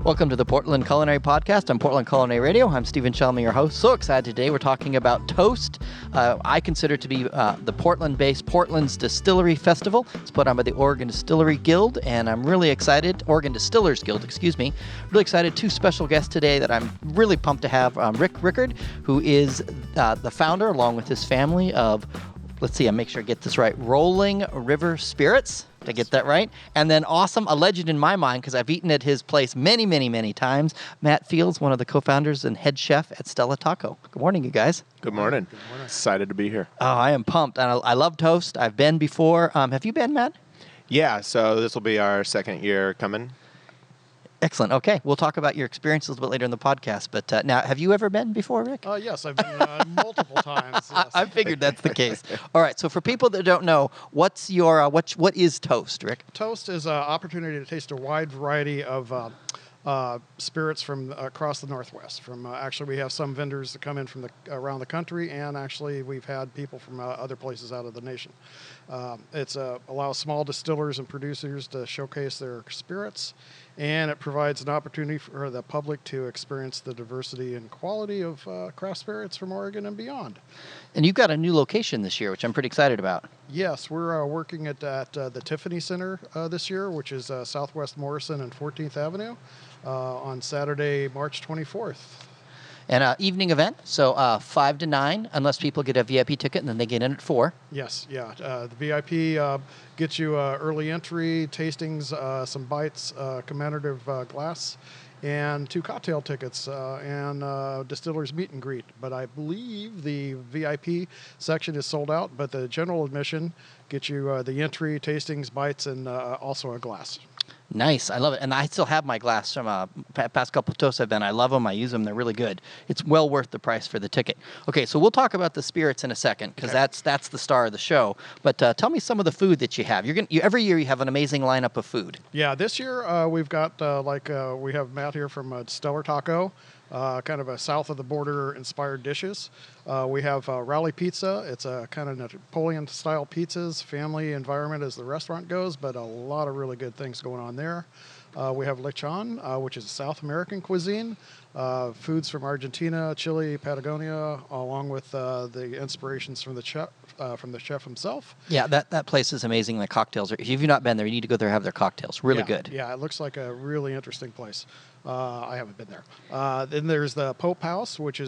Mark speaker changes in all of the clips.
Speaker 1: Welcome to the Portland Culinary Podcast on Portland Culinary Radio. I'm Stephen Shelmy, your host. So excited today. We're talking about Toast. I consider to be the Portland-based Portland's Distillery Festival. It's put on by the Oregon Distillery Guild, and I'm really excited. Oregon Distillers Guild, excuse me. Really excited. Two special guests today that I'm really pumped to have. Rick Rickard, who is the founder, along with his family, of, let's see, I make sure I get this right, Rolling River Spirits. Did I get that right? And then awesome, a legend in my mind, because I've eaten at his place many, many, many times, Matt Fields, one of the co-founders and head chef at Stella Taco. Good morning, you guys.
Speaker 2: Good morning. Good morning. Excited to be here.
Speaker 1: Oh, I am pumped. And I love Toast. I've been before. Have you been, Matt?
Speaker 2: Yeah, so this will be our second year coming.
Speaker 1: Excellent. Okay, we'll talk about your experiences a little bit later in the podcast. But now, have you ever been before, Rick?
Speaker 3: Yes, I've been multiple times. Yes.
Speaker 1: I figured that's the case. All right. So for people that don't know, what's your what is Toast, Rick?
Speaker 3: Toast is an opportunity to taste a wide variety of spirits from across the Northwest. From actually, we have some vendors that come in from around the country, and actually, we've had people from other places out of the nation. It allows small distillers and producers to showcase their spirits, and it provides an opportunity for the public to experience the diversity and quality of craft spirits from Oregon and beyond.
Speaker 1: And you've got a new location this year, which I'm pretty excited about.
Speaker 3: Yes, we're working at the Tiffany Center this year, which is Southwest Morrison and 14th Avenue, on Saturday, March 24th.
Speaker 1: And evening event, so 5 to 9, unless people get a VIP ticket, and then they get in at 4.
Speaker 3: Yes, yeah. The VIP gets you early entry, tastings, some bites, commemorative glass, and 2 cocktail tickets, and distillers meet and greet. But I believe the VIP section is sold out, but the general admission gets you the entry, tastings, bites, and also a glass.
Speaker 1: Nice. I love it. And I still have my glass from past couple of toasts I've been. I love them. I use them. They're really good. It's well worth the price for the ticket. Okay, so we'll talk about the spirits in a second, because that's the star of the show. But tell me some of the food that you have. Every year you have an amazing lineup of food. Yeah,
Speaker 3: this year we've got, we have Matt here from Stella Taco. Kind of a south of the border inspired dishes. We have Rally Pizza. It's a kind of Napoleon style pizzas, family environment as the restaurant goes, but a lot of really good things going on there. We have Lechon, which is a South American cuisine. Foods from Argentina, Chile, Patagonia, along with the inspirations from the chef himself.
Speaker 1: Yeah, that place is amazing. The cocktails if you've not been there, you need to go there and have their cocktails. Really good.
Speaker 3: Yeah, it looks like a really interesting place. I haven't been there. Then there's the Pope House, which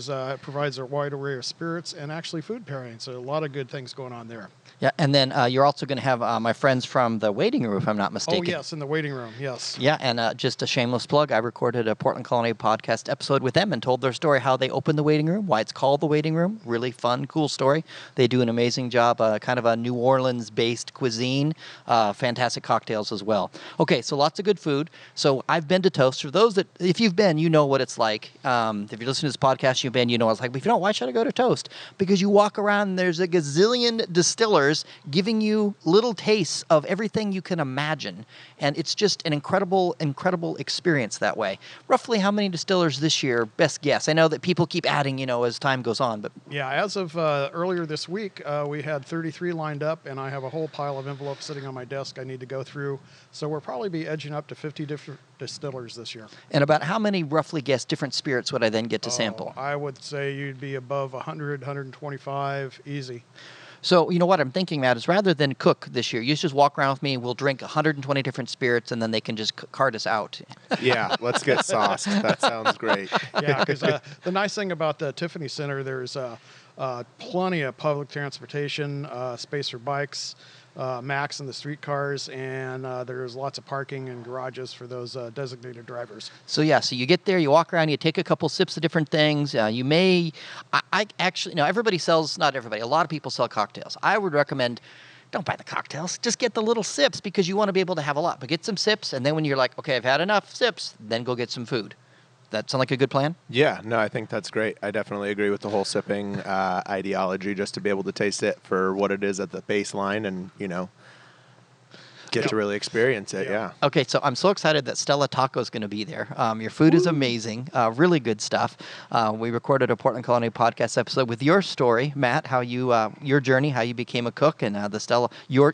Speaker 3: provides a wide array of spirits and actually food pairings. So a lot of good things going on there.
Speaker 1: Yeah, and then you're also going to have my friends from the waiting room, if I'm not mistaken.
Speaker 3: Oh, yes, in the waiting room, yes.
Speaker 1: Yeah, and just a shameless plug, I recorded a Portland Culinary Podcast episode with them and told their story, how they opened the waiting room, why it's called the waiting room. Really fun, cool story. They do an amazing job, kind of a New Orleans-based cuisine, fantastic cocktails as well. Okay, so lots of good food. So I've been to Toast. For those that, if you've been, you know what it's like. If you're listening to this podcast, you've been, you know what it's like. But if you don't, why should I go to Toast? Because you walk around and there's a gazillion distillers giving you little tastes of everything you can imagine. And it's just an incredible, incredible experience that way. Roughly how many distillers this year, best guess? I know that people keep adding, as time goes on. But
Speaker 3: yeah, as of earlier this week, we had 33 lined up, and I have a whole pile of envelopes sitting on my desk I need to go through. So we'll probably be edging up to 50 different distillers this year.
Speaker 1: And about how many, roughly guess, different spirits would I then get to sample?
Speaker 3: I would say you'd be above 100, 125, easy.
Speaker 1: So, you know what I'm thinking, Matt, is rather than cook this year, you just walk around with me, we'll drink 120 different spirits, and then they can just cart us out.
Speaker 2: Yeah, let's get sauced. That sounds great.
Speaker 3: Yeah, because the nice thing about the Tiffany Center, there's plenty of public transportation, space for bikes, max in the streetcars, and there's lots of parking and garages for those designated drivers.
Speaker 1: So you get there, you walk around, you take a couple sips of different things. You may, I actually, everybody sells, not everybody, a lot of people sell cocktails. I would recommend, don't buy the cocktails, just get the little sips, because you want to be able to have a lot. But get some sips, and then when you're like, okay, I've had enough sips, then go get some food. That sound like a good plan?
Speaker 2: Yeah, no, I think that's great. I definitely agree with the whole sipping ideology, just to be able to taste it for what it is at the baseline, and Get to really experience it.
Speaker 3: Yeah.
Speaker 2: Yeah.
Speaker 1: Okay, so I'm so excited that Stella Taco is going to be there. Your food is amazing, really good stuff. We recorded a Portland Culinary podcast episode with your story, Matt, how you your journey, how you became a cook, and the Stella your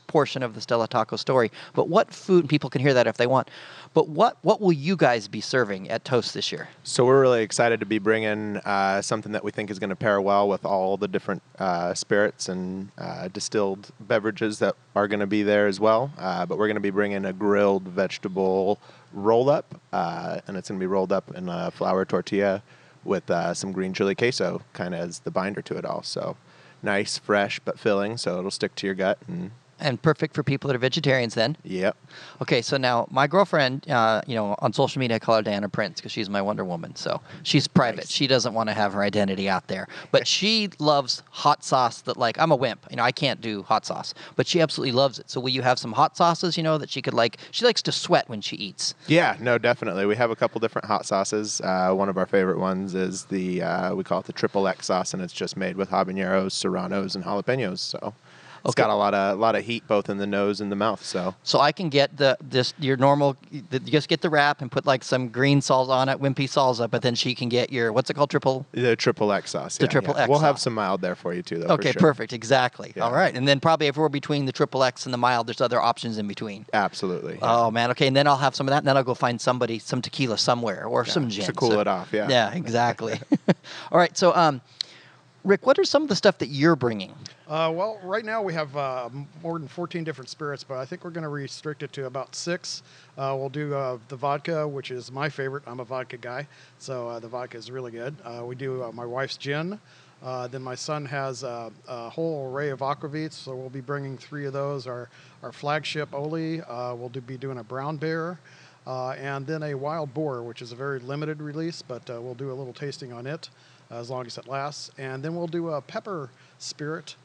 Speaker 1: portion of the Stella Taco story. But what food? People can hear that if they want. But what will you guys be serving at Toast this year?
Speaker 2: So we're really excited to be bringing something that we think is going to pair well with all the different spirits and distilled beverages that are going to be there as well. But we're going to be bringing a grilled vegetable roll-up, and it's going to be rolled up in a flour tortilla with some green chili queso kind of as the binder to it all. So nice, fresh, but filling, so it'll stick to your gut.
Speaker 1: And perfect for people that are vegetarians then.
Speaker 2: Yep.
Speaker 1: Okay, so now my girlfriend, on social media, I call her Diana Prince because she's my Wonder Woman. So she's private.
Speaker 2: Nice.
Speaker 1: She doesn't want to have her identity out there. But she loves hot sauce that, like, I'm a wimp. I can't do hot sauce. But she absolutely loves it. So will you have some hot sauces, that she could like? She likes to sweat when she eats.
Speaker 2: Yeah, no, definitely. We have a couple different hot sauces. One of our favorite ones is we call it the Triple X sauce, and it's just made with habaneros, serranos, and jalapenos. So it's got a lot of heat both in the nose and the mouth. So
Speaker 1: I can get your normal, you just get the wrap and put like some green salsa on it, wimpy salsa, but then she can get your, what's it called,
Speaker 2: the Triple X sauce.
Speaker 1: The Triple X
Speaker 2: We'll
Speaker 1: sauce.
Speaker 2: have some mild there for you too, though.
Speaker 1: Okay,
Speaker 2: for sure.
Speaker 1: perfect, exactly.
Speaker 2: Yeah.
Speaker 1: All right, and then probably everywhere between the Triple X and the mild, there's other options in between.
Speaker 2: Absolutely.
Speaker 1: Oh man, okay, and then I'll have some of that, and then I'll go find some tequila somewhere or some gin.
Speaker 2: To cool it off, yeah.
Speaker 1: Yeah, exactly. All right, so Rick, what are some of the stuff that you're bringing?
Speaker 3: Well, right now we have more than 14 different spirits, but I think we're going to restrict it to about 6. We'll do the vodka, which is my favorite. I'm a vodka guy, so the vodka is really good. We do my wife's gin. Then my son has a whole array of aquavits, so we'll be bringing 3 of those. Our flagship Oli, we'll be doing a brown bear. And then a wild boar, which is a very limited release, but we'll do a little tasting on it as long as it lasts. And then we'll do a pepper spirit,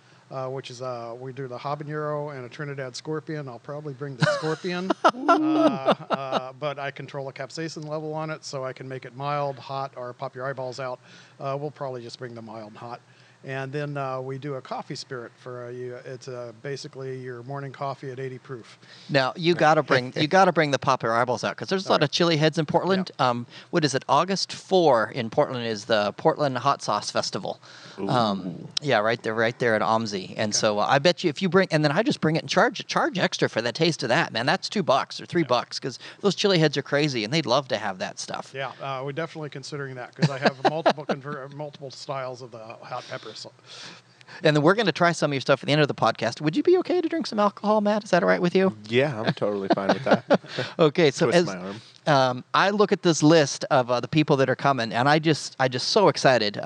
Speaker 3: which is we do the habanero and a Trinidad scorpion. I'll probably bring the scorpion, but I control the capsaicin level on it, so I can make it mild, hot, or pop your eyeballs out. We'll probably just bring the mild hot. And then we do a coffee spirit for you. It's basically your morning coffee at 80 proof.
Speaker 1: Now you gotta bring the pop your eyeballs out because there's a lot of chili heads in Portland.
Speaker 3: Yeah.
Speaker 1: What is it? August 4 in Portland is the Portland Hot Sauce Festival. Yeah, right there at OMSI. And so I bet you if you bring, and then I just bring it and charge extra for the taste of that, man. That's $2 or $3 because those chili heads are crazy and they'd love to have that stuff.
Speaker 3: Yeah, we're definitely considering that because I have multiple styles of the hot peppers.
Speaker 1: And then we're going to try some of your stuff at the end of the podcast. Would you be okay to drink some alcohol, Matt? Is that all right with you?
Speaker 2: Yeah, I'm totally fine with that.
Speaker 1: Okay, so
Speaker 2: Twist my arm.
Speaker 1: I look at this list of the people that are coming, and I just so excited.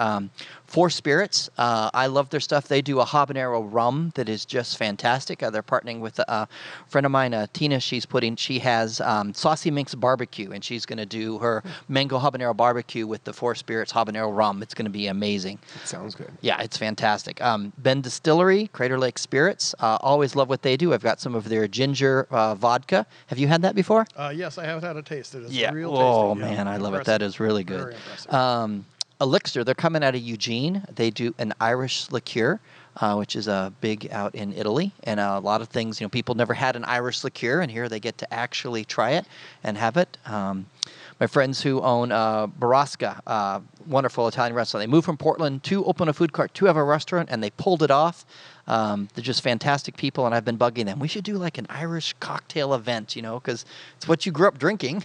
Speaker 1: 4 Spirits, I love their stuff. They do a habanero rum that is just fantastic. They're partnering with a friend of mine, Tina. She has Saucy Minx Barbecue, and she's going to do her mango habanero barbecue with the 4 Spirits habanero rum. It's going to be amazing.
Speaker 2: It sounds good.
Speaker 1: Yeah, it's fantastic. Ben Distillery, Crater Lake Spirits. Always love what they do. I've got some of their ginger vodka. Have you had that before?
Speaker 3: Yes, I have had a taste. It is
Speaker 1: Yeah.
Speaker 3: real
Speaker 1: Oh,
Speaker 3: tasty.
Speaker 1: man, I love it.
Speaker 3: Impressive.
Speaker 1: That is really good.
Speaker 3: Very impressive.
Speaker 1: Elixir, they're coming out of Eugene. They do an Irish liqueur, which is big out in Italy. And a lot of things, people never had an Irish liqueur, and here they get to actually try it and have it. My friends who own Barasca, wonderful Italian restaurant, they moved from Portland to open a food court to have a restaurant, and they pulled it off. They're just fantastic people, and I've been bugging them. We should do like an Irish cocktail event, because it's what you grew up drinking.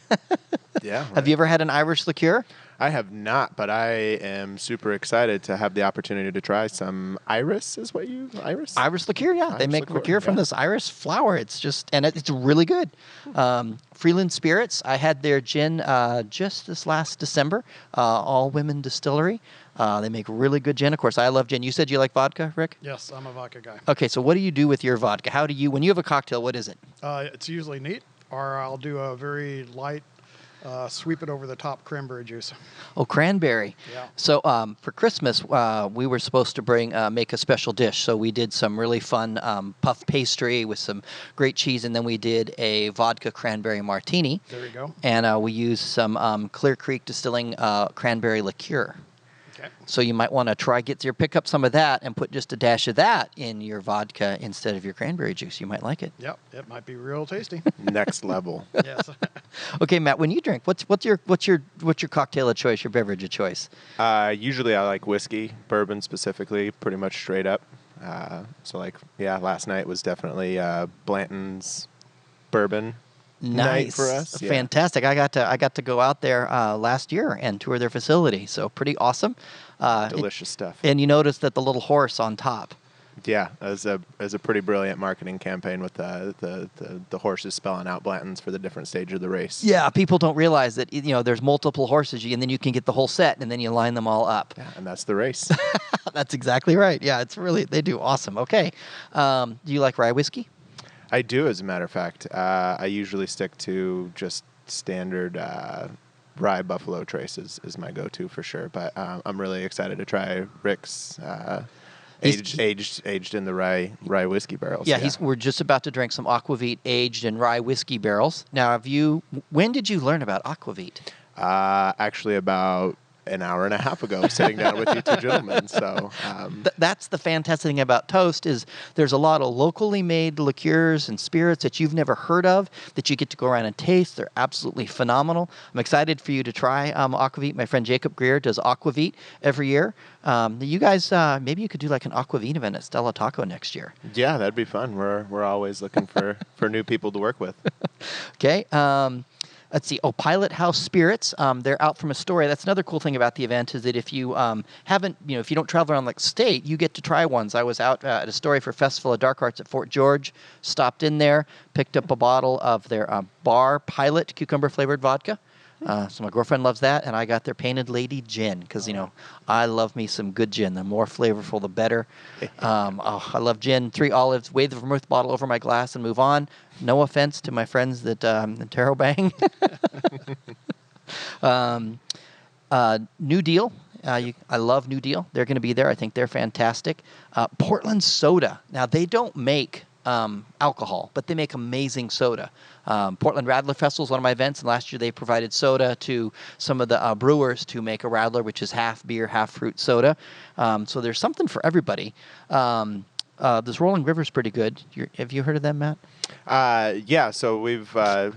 Speaker 2: Yeah. Right.
Speaker 1: Have you ever had an Irish liqueur?
Speaker 2: I have not, but I am super excited to have the opportunity to try some Iris. Iris?
Speaker 1: Irish liqueur, yeah. They
Speaker 2: Irish
Speaker 1: make
Speaker 2: liqueur,
Speaker 1: liqueur from
Speaker 2: yeah.
Speaker 1: this Irish flower. It's just, and it's really good. Freeland Spirits, I had their gin just this last December, all women distillery. They make really good gin. Of course, I love gin. You said you like vodka, Rick?
Speaker 3: Yes, I'm a vodka guy.
Speaker 1: Okay, so what do you do with your vodka? When you have a cocktail, what is it?
Speaker 3: It's usually neat, or I'll do a very light, sweep it over the top cranberry juice.
Speaker 1: Oh, cranberry.
Speaker 3: Yeah.
Speaker 1: So for Christmas, we were supposed to make a special dish. So we did some really fun puff pastry with some great cheese, and then we did a vodka cranberry martini.
Speaker 3: There you go.
Speaker 1: And we used some Clear Creek Distilling cranberry liqueur.
Speaker 3: Okay.
Speaker 1: So you might want to pick up some of that and put just a dash of that in your vodka instead of your cranberry juice. You might like it.
Speaker 3: Yep, it might be real tasty.
Speaker 2: Next level.
Speaker 3: Yes.
Speaker 1: Okay, Matt, when you drink, what's your cocktail of choice, your beverage of choice?
Speaker 2: Usually I like whiskey, bourbon specifically, pretty much straight up. Last night was definitely Blanton's bourbon night for us. Yeah.
Speaker 1: Fantastic. I got to go out there last year and tour their facility. So pretty awesome.
Speaker 2: Delicious stuff.
Speaker 1: And you noticed that the little horse on top.
Speaker 2: Yeah, as a pretty brilliant marketing campaign with the horses spelling out Blanton's for the different stage of the race.
Speaker 1: Yeah, people don't realize that there's multiple horses, and then you can get the whole set, and then you line them all up.
Speaker 2: Yeah, and that's the race.
Speaker 1: That's exactly right. Yeah, they do awesome. Okay, do you like rye whiskey?
Speaker 2: I do, as a matter of fact. I usually stick to just standard rye Buffalo Trace is my go-to for sure. But I'm really excited to try Rick's aged in the rye whiskey barrels.
Speaker 1: Yeah, we're just about to drink some Aquavit aged in rye whiskey barrels. Now, when did you learn about Aquavit?
Speaker 2: Actually, about an hour and a half ago, sitting down with you two gentlemen. So
Speaker 1: that's the fantastic thing about Toast is there's a lot of locally made liqueurs and spirits that you've never heard of that you get to go around and taste. They're absolutely phenomenal. I'm excited for you to try Aquavit. My friend Jacob Greer does Aquavit every year. You guys, maybe you could do like an Aquavit event at Stella Taco next year.
Speaker 2: Yeah, that'd be fun. We're always looking for new people to work with.
Speaker 1: Okay. Let's see. Oh, Pilot House Spirits. They're out from Astoria. That's another cool thing about the event is that if you if you don't travel around like state, you get to try ones. I was out at Astoria for Festival of Dark Arts at Fort George. Stopped in there, picked up a bottle of their Bar Pilot cucumber flavored vodka. So my girlfriend loves that, and I got their Painted Lady gin because I love me some good gin. The more flavorful, the better. I love gin. 3 olives. Wave the vermouth bottle over my glass and move on. No offense to my friends that Taro Bang. New Deal. I love New Deal. They're going to be there. I think they're fantastic. Portland Soda. Now they don't make alcohol, but they make amazing soda. Portland Radler Festival is one of my events, and last year they provided soda to some of the brewers to make a Radler, which is half beer, half fruit soda. So there's something for everybody. This Rolling River's pretty good. Have you heard of them, Matt?
Speaker 2: Yeah, so we've heard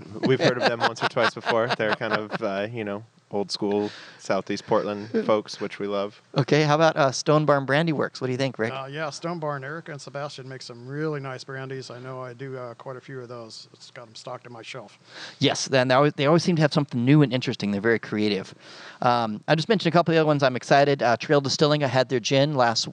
Speaker 2: of them once or twice before. They're kind of old school Southeast Portland folks, which we love.
Speaker 1: Okay, how about Stone Barn Brandy Works? What do you think, Rick?
Speaker 3: Yeah, Stone Barn, Erica and Sebastian make some really nice brandies. I know I do quite a few of those. It's got them stocked on my shelf.
Speaker 1: Yes, then they always seem to have something new and interesting. They're very creative. I just mentioned a couple of the other ones I'm excited. Trail Distilling, I had their gin last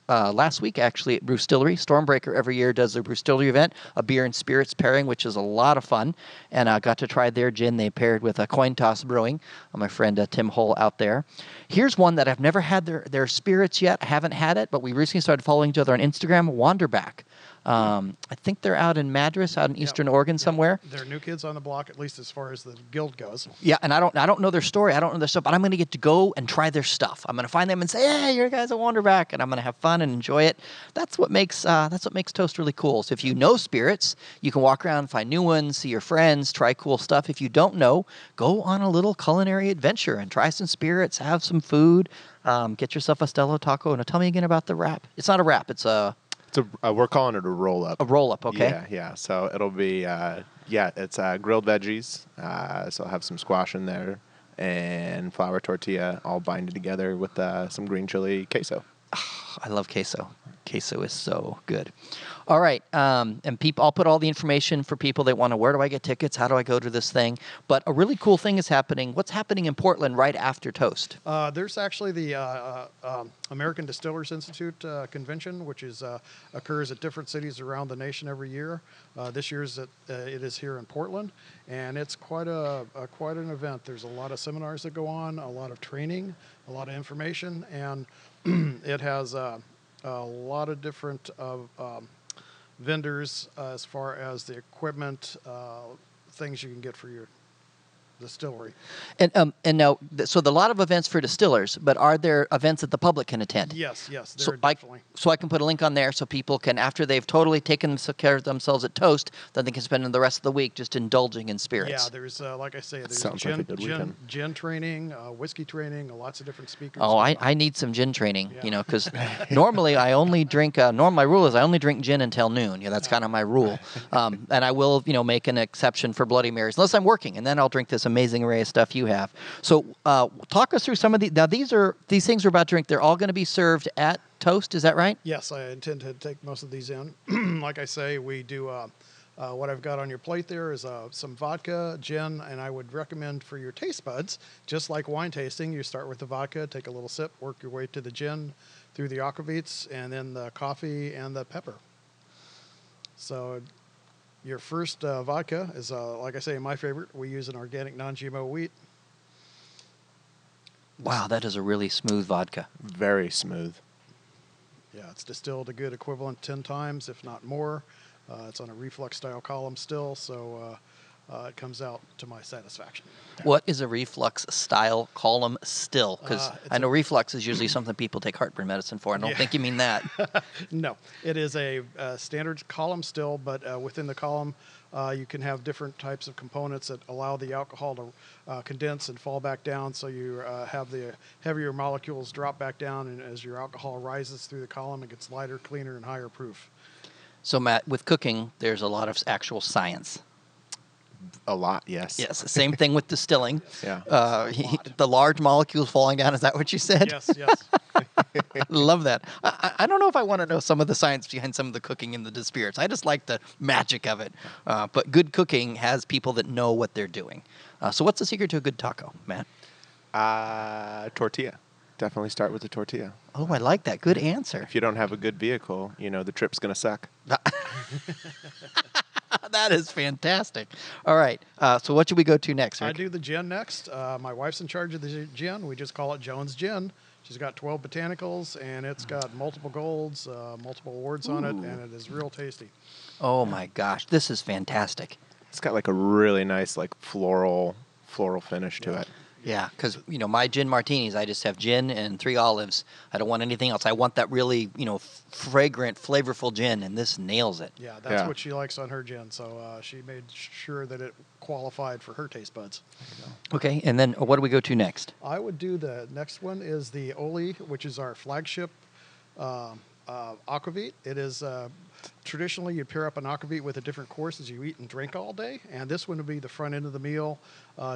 Speaker 1: week, actually, at Distillery. Stormbreaker every year does their Distillery event, a beer and spirits pairing, which is a lot of fun. And I got to try their gin. They paired with Coin Toss Brewing, my friend Tim Hull out there. Here's one that I've never had their spirits yet. I haven't had it, but we recently started following each other on Instagram, Wanderback. I think they're out in Madras, out in Eastern Oregon somewhere.
Speaker 3: They're new kids on the block, at least as far as the guild goes.
Speaker 1: Yeah, and I don't know their story. I don't know their stuff, but I'm going to get to go and try their stuff. I'm going to find them and say, "Hey, you guys at Wanderback," and I'm going to have fun and enjoy it. That's what makes Toast really cool. So if you know spirits, you can walk around, find new ones, see your friends, try cool stuff. If you don't know, go on a little culinary adventure and try some spirits, have some food, get yourself a Stella Taco. And tell me again about the wrap. It's not a wrap. It's a
Speaker 2: we're calling it a roll-up.
Speaker 1: A roll-up, okay.
Speaker 2: Yeah. So it'll be, it's grilled veggies. So I'll have some squash in there and flour tortilla all binded together with some green chili queso.
Speaker 1: I love queso. Queso is so good. All right, and I'll put all the information for people that want to, where do I get tickets? How do I go to this thing? But a really cool thing is happening. What's happening in Portland right after Toast?
Speaker 3: There's actually the American Distillers Institute convention, which occurs at different cities around the nation every year. This year's it is here in Portland, and it's quite an event. There's a lot of seminars that go on, a lot of training, a lot of information, and it has a lot of different vendors as far as the equipment, things you can get for your Distillery.
Speaker 1: And now, so a lot of events for distillers, but are there events that the public can attend?
Speaker 3: Yes, there
Speaker 1: So
Speaker 3: are definitely.
Speaker 1: so I can put a link on there so people can, after they've totally taken care of themselves at Toast, then they can spend the rest of the week just indulging in spirits.
Speaker 3: Yeah, there's like I say, there's
Speaker 2: sounds like a good weekend.
Speaker 3: gin training, whiskey training, lots of different speakers.
Speaker 1: Oh, I need some gin training,
Speaker 3: Yeah.
Speaker 1: because normally I only drink, my rule is I only drink gin until noon. That's kind of my rule. And I will, make an exception for Bloody Marys, unless I'm working, and then I'll drink this amazing array of stuff you have. So talk us through some of now these things we're about to drink, they're all going to be served at Toast, is that right?
Speaker 3: Yes, I intend to take most of these in. Like I say, we do what I've got on your plate there is some vodka, gin, and I would recommend for your taste buds, just like wine tasting, you start with the vodka, take a little sip, work your way to the gin, through the aquavits, and then the coffee and the pepper. So your first vodka is, like I say, my favorite. We use an organic non-GMO wheat.
Speaker 1: Wow, that is a really smooth vodka.
Speaker 2: Very smooth.
Speaker 3: Yeah, it's distilled a good equivalent 10 times, if not more. It's on a reflux style column still, so it comes out to my satisfaction.
Speaker 1: What is a reflux style column still? Because
Speaker 3: it's
Speaker 1: I know reflux is usually something people take heartburn medicine for. I don't think you mean that.
Speaker 3: No, it is a standard column still, but within the column, you can have different types of components that allow the alcohol to condense and fall back down, so you have the heavier molecules drop back down, and as your alcohol rises through the column, it gets lighter, cleaner, and higher proof.
Speaker 1: So, Matt, with cooking, there's a lot of actual science.
Speaker 2: A lot, yes.
Speaker 1: Yes, same thing with distilling.
Speaker 2: Yeah.
Speaker 1: The large molecules falling down, is that what you said?
Speaker 3: Yes.
Speaker 1: Love that. I don't know if I want to know some of the science behind some of the cooking in the spirits. I just like the magic of it. But good cooking has people that know what they're doing. So what's the secret to a good taco, Matt?
Speaker 2: Tortilla. Definitely start with the tortilla.
Speaker 1: Oh, I like that. Good answer.
Speaker 2: If you don't have a good vehicle, the trip's going to suck.
Speaker 1: That is fantastic. All right. So what should we go to next, Rick?
Speaker 3: I do the gin next. My wife's in charge of the gin. We just call it Jones Gin. She's got 12 botanicals, and it's got multiple golds, multiple awards on it, and it is real tasty.
Speaker 1: Oh, my gosh. This is fantastic.
Speaker 2: It's got like a really nice floral finish to it.
Speaker 1: Yeah, because, my gin martinis, I just have gin and 3 olives. I don't want anything else. I want that really, fragrant, flavorful gin, and this nails it.
Speaker 3: Yeah, that's what she likes on her gin, so she made sure that it qualified for her taste buds.
Speaker 1: Okay, and then what do we go to next?
Speaker 3: I would do the next one is the Oli, which is our flagship aquavit. It is traditionally you'd pair up an aquavit with a different course as you eat and drink all day, and this one would be the front end of the meal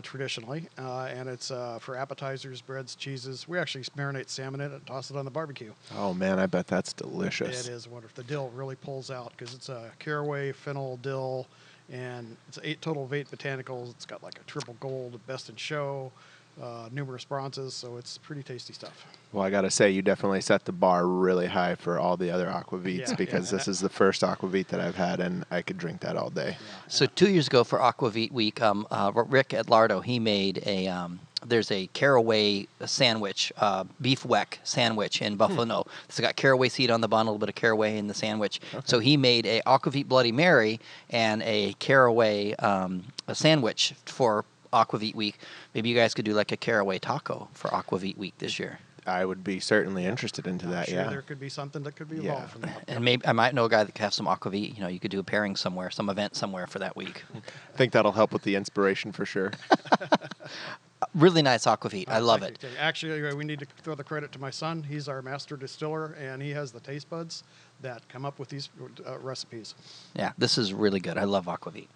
Speaker 3: traditionally, and it's for appetizers, breads, cheeses. We actually marinate salmon in it and toss it on the barbecue.
Speaker 2: Oh man, I bet that's delicious.
Speaker 3: It is wonderful. The dill really pulls out because it's a caraway, fennel, dill, and it's 8 total of 8 botanicals. It's got like a triple gold, best in show, numerous bronzes, so it's pretty tasty stuff.
Speaker 2: Well, I got to say, you definitely set the bar really high for all the other aquavits because this is the first aquavit that I've had, and I could drink that all day.
Speaker 3: Yeah.
Speaker 1: So 2 years ago for Aquavit Week, Rick at Lardo, he made there's a caraway sandwich, beef weck sandwich in Buffalo. It's got caraway seed on the bun, a little bit of caraway in the sandwich. Okay. So he made a Aquavit Bloody Mary and a caraway a sandwich for Aquavit Week. Maybe you guys could do like a caraway taco for Aquavit Week this year.
Speaker 2: I would be certainly interested into that.
Speaker 3: Sure, there could be something that could be evolved from that.
Speaker 1: And maybe I might know a guy that could have some aquavit. You could do a pairing somewhere, some event somewhere for that week.
Speaker 2: I think that'll help with the inspiration for sure.
Speaker 1: Really nice aquavit. I love it.
Speaker 3: Actually, we need to throw the credit to my son. He's our master distiller, and he has the taste buds that come up with these recipes.
Speaker 1: Yeah, this is really good. I love aquavit.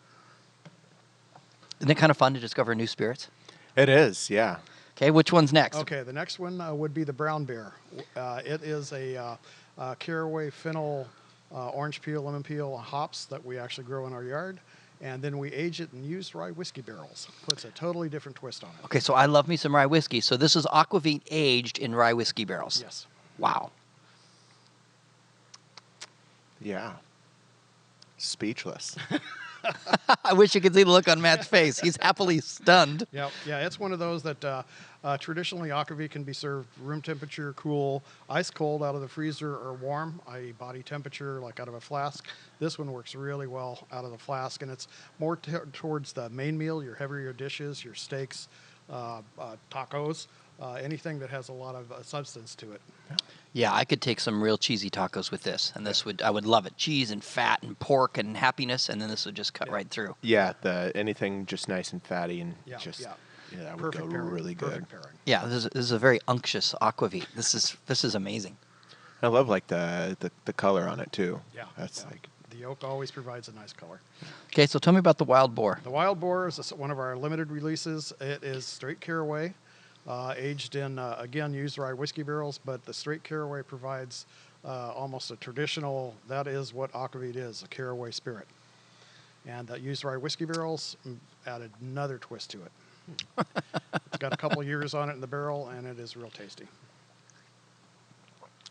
Speaker 1: Isn't it kind of fun to discover new spirits?
Speaker 2: It is, yeah.
Speaker 1: Okay, which one's next?
Speaker 3: Okay, the next one would be the Brown Bear. It is a caraway, fennel, orange peel, lemon peel, hops that we actually grow in our yard. And then we age it in used rye whiskey barrels. Puts a totally different twist on it.
Speaker 1: Okay, so I love me some rye whiskey. So this is aquavit aged in rye whiskey barrels.
Speaker 3: Yes.
Speaker 1: Wow.
Speaker 2: Yeah. Speechless.
Speaker 1: I wish you could see the look on Matt's face. He's happily stunned.
Speaker 3: Yep. Yeah, it's one of those that traditionally aquavit can be served room temperature, cool, ice cold out of the freezer, or warm, i.e. body temperature, like out of a flask. This one works really well out of the flask, and it's more towards the main meal, your heavier dishes, your steaks, tacos, anything that has a lot of substance to it.
Speaker 1: Yeah, I could take some real cheesy tacos with this, and I would love it. Cheese and fat and pork and happiness, and then this would just cut right through.
Speaker 2: Yeah, anything just nice and fatty and
Speaker 3: Yeah,
Speaker 2: just
Speaker 3: yeah.
Speaker 2: that would
Speaker 3: Perfect
Speaker 2: go
Speaker 3: pairing.
Speaker 2: really good.
Speaker 3: Perfect pairing.
Speaker 1: Yeah, this is a very unctuous aquavit. This is amazing.
Speaker 2: I love like the color on it too.
Speaker 3: Yeah.
Speaker 2: That's
Speaker 3: yeah.
Speaker 2: like
Speaker 3: The yolk always provides a nice color.
Speaker 1: Okay, so tell me about the wild boar.
Speaker 3: The Wild Boar is one of our limited releases. It is straight caraway, aged in, again, used rye whiskey barrels, but the straight caraway provides almost a traditional, that is what aquavit is, a caraway spirit. And used rye whiskey barrels added another twist to it. It's got a couple years on it in the barrel, and it is real tasty.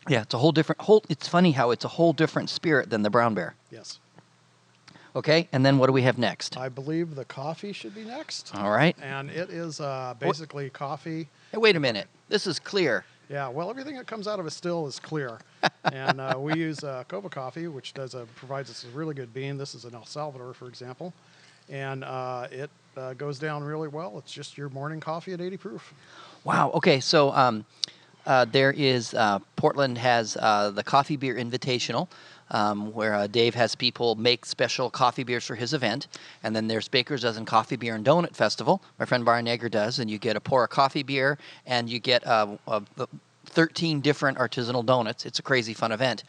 Speaker 1: Yeah, it's a it's funny how it's a whole different spirit than the brown bear.
Speaker 3: Yes.
Speaker 1: Okay, and then what do we have next?
Speaker 3: I believe the coffee should be next.
Speaker 1: All right.
Speaker 3: And it is basically coffee.
Speaker 1: Hey, wait a minute. This is clear.
Speaker 3: Yeah, well, everything that comes out of a still is clear. And we use Cova coffee, which provides us a really good bean. This is an El Salvador, for example. And it goes down really well. It's just your morning coffee at 80 proof.
Speaker 1: Wow. Okay, so there is Portland has the Coffee Beer Invitational, where Dave has people make special coffee beers for his event. And then there's Baker's Dozen Coffee Beer and Donut Festival. My friend Brian Egger does, and you get a pour of coffee beer, and you get 13 different artisanal donuts. It's a crazy fun event.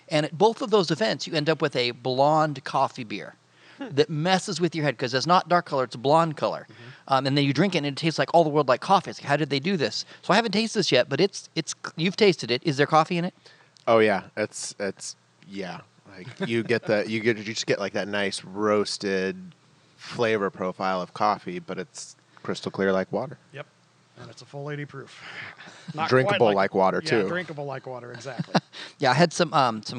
Speaker 1: And at both of those events, you end up with a blonde coffee beer that messes with your head because it's not dark color, it's a blonde color. And then you drink it and it tastes like all the world like coffee. It's like, how did they do this? So I haven't tasted this yet, but you've tasted it. Is there coffee in it?
Speaker 2: oh yeah, it's yeah. Like you just get like that nice roasted flavor profile of coffee, but it's crystal clear like water.
Speaker 3: Yep. And it's a full 80 proof. Not
Speaker 2: Drinkable
Speaker 3: quite
Speaker 2: like water, too.
Speaker 3: Yeah, drinkable like water, exactly.
Speaker 1: Yeah, I had some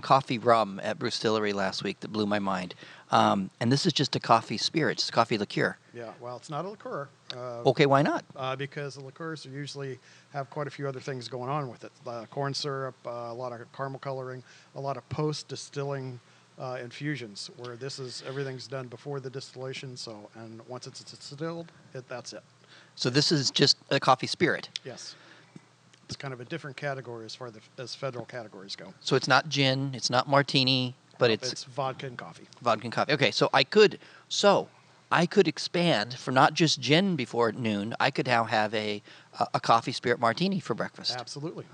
Speaker 1: coffee rum at Distillery last week that blew my mind. And this is just a coffee spirit, just a coffee liqueur.
Speaker 3: Yeah, well, it's not a liqueur.
Speaker 1: Okay, why not?
Speaker 3: Because the liqueurs usually have quite a few other things going on with it. Corn syrup, a lot of caramel coloring, a lot of post-distilling infusions, where everything's done before the distillation. And once it's distilled, that's it.
Speaker 1: So this is just a coffee spirit.
Speaker 3: Yes. It's kind of a different category as far as federal categories go.
Speaker 1: So it's not gin, it's not martini, but
Speaker 3: It's vodka and coffee.
Speaker 1: vodka and coffee. Okay, so I could expand from not just gin before noon. I could now have a coffee spirit martini for breakfast.
Speaker 3: Absolutely.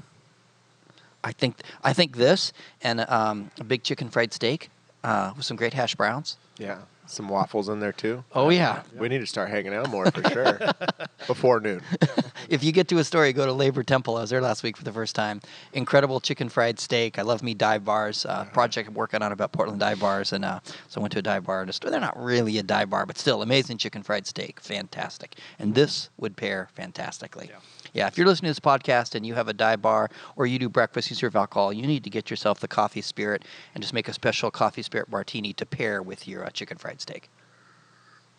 Speaker 1: I think this and a big chicken fried steak with some great hash browns.
Speaker 2: Yeah, some waffles in there too.
Speaker 1: Oh yeah.
Speaker 2: We need to start hanging out more for sure. Before noon.
Speaker 1: If you get to Astoria, go to Labor Temple. I was there last week for the first time. Incredible chicken fried steak. I love me dive bars. Project I'm working on about Portland dive bars, and so I went to a dive bar. They're not really a dive bar, but still amazing chicken fried steak. Fantastic. And this would pair fantastically.
Speaker 3: Yeah.
Speaker 1: Yeah, if you're listening to this podcast and you have a dive bar or you do breakfast, you serve alcohol, you need to get yourself the coffee spirit and just make a special coffee spirit martini to pair with your chicken fried steak.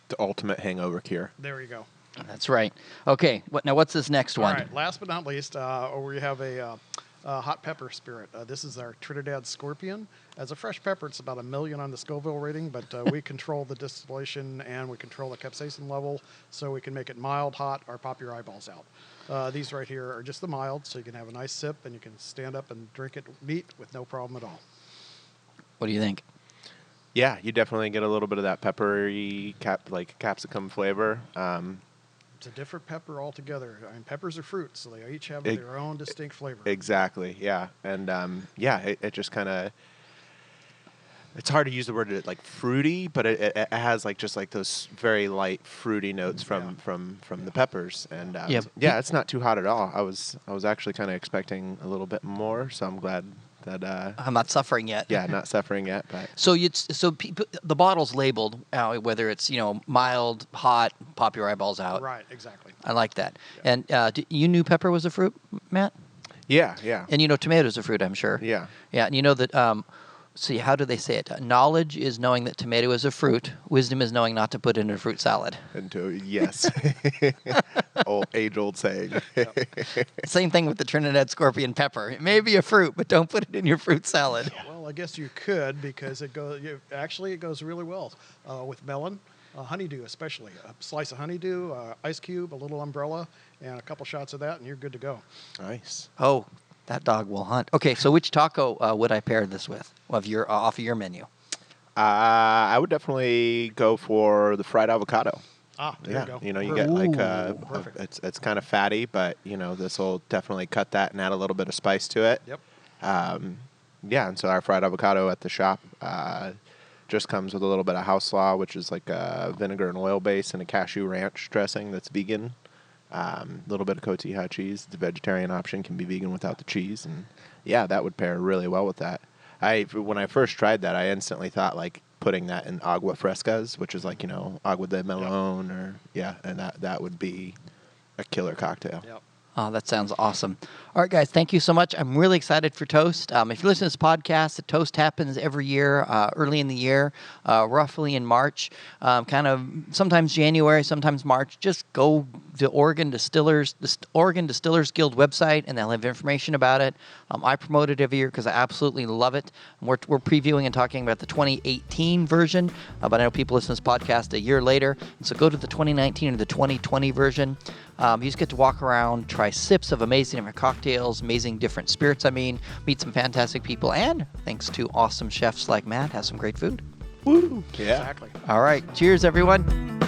Speaker 2: The ultimate hangover cure.
Speaker 3: There you go.
Speaker 1: That's right. Okay, what's this next one?
Speaker 3: All right, last but not least, we have a hot pepper spirit. This is our Trinidad Scorpion. As a fresh pepper, it's about 1 million on the Scoville rating, but we control the distillation and we control the capsaicin level, so we can make it mild, hot, or pop your eyeballs out. These right here are just the mild, so you can have a nice sip and you can stand up and drink it neat with no problem at all.
Speaker 1: What do you think?
Speaker 2: Yeah, you definitely get a little bit of that peppery capsicum flavor.
Speaker 3: It's a different pepper altogether. I mean, peppers are fruits, so they each have their own distinct flavor.
Speaker 2: Exactly, yeah. And it just kind of, it's hard to use the word like fruity, but it has just those very light fruity notes from the peppers. And it's not too hot at all. I was actually kind of expecting a little bit more, so I'm glad that
Speaker 1: I'm not suffering yet.
Speaker 2: Yeah, not suffering yet. But
Speaker 1: the bottle's labeled whether it's mild, hot, pop your eyeballs out.
Speaker 3: Right, exactly.
Speaker 1: I like that.
Speaker 3: Yeah.
Speaker 1: And you knew pepper was a fruit, Matt?
Speaker 2: Yeah.
Speaker 1: And tomato's a fruit, I'm sure.
Speaker 2: Yeah.
Speaker 1: Yeah, and you know that See, how do they say it? Knowledge is knowing that tomato is a fruit. Wisdom is knowing not to put it in a fruit salad.
Speaker 2: Yes. Age-old saying.
Speaker 1: Same thing with the Trinidad scorpion pepper. It may be a fruit, but don't put it in your fruit salad.
Speaker 3: Well, I guess you could because it goes really well with melon, honeydew especially. A slice of honeydew, ice cube, a little umbrella, and a couple shots of that, and you're good to go.
Speaker 2: Nice.
Speaker 1: Oh, that dog will hunt. Okay, so which taco would I pair this with off of your menu?
Speaker 2: I would definitely go for the fried avocado.
Speaker 3: There you go.
Speaker 2: You get like
Speaker 3: Perfect.
Speaker 2: it's kind of fatty, but this will definitely cut that and add a little bit of spice to it.
Speaker 3: Yep.
Speaker 2: And so our fried avocado at the shop just comes with a little bit of house slaw, which is like a vinegar and oil base, and a cashew ranch dressing that's vegan. A little bit of cotija cheese. It's a vegetarian option, can be vegan without the cheese, and that would pair really well with that. When I first tried that, I instantly thought like putting that in agua frescas, which is like agua de melon, and that would be a killer cocktail.
Speaker 3: Yep.
Speaker 1: Oh, that sounds awesome. All right, guys, thank you so much. I'm really excited for Toast. If you listen to this podcast, the Toast happens every year, early in the year, roughly in March, kind of sometimes January, sometimes March. Just go to the Oregon Distillers Guild website, and they'll have information about it. I promote it every year because I absolutely love it. We're previewing and talking about the 2018 version, but I know people listen to this podcast a year later, and so go to the 2019 or the 2020 version. You just get to walk around, try sips of amazing different cocktails, amazing different spirits, meet some fantastic people, and thanks to awesome chefs like Matt, have some great food.
Speaker 2: Woo! Yeah.
Speaker 3: Exactly.
Speaker 1: All right. Cheers, everyone.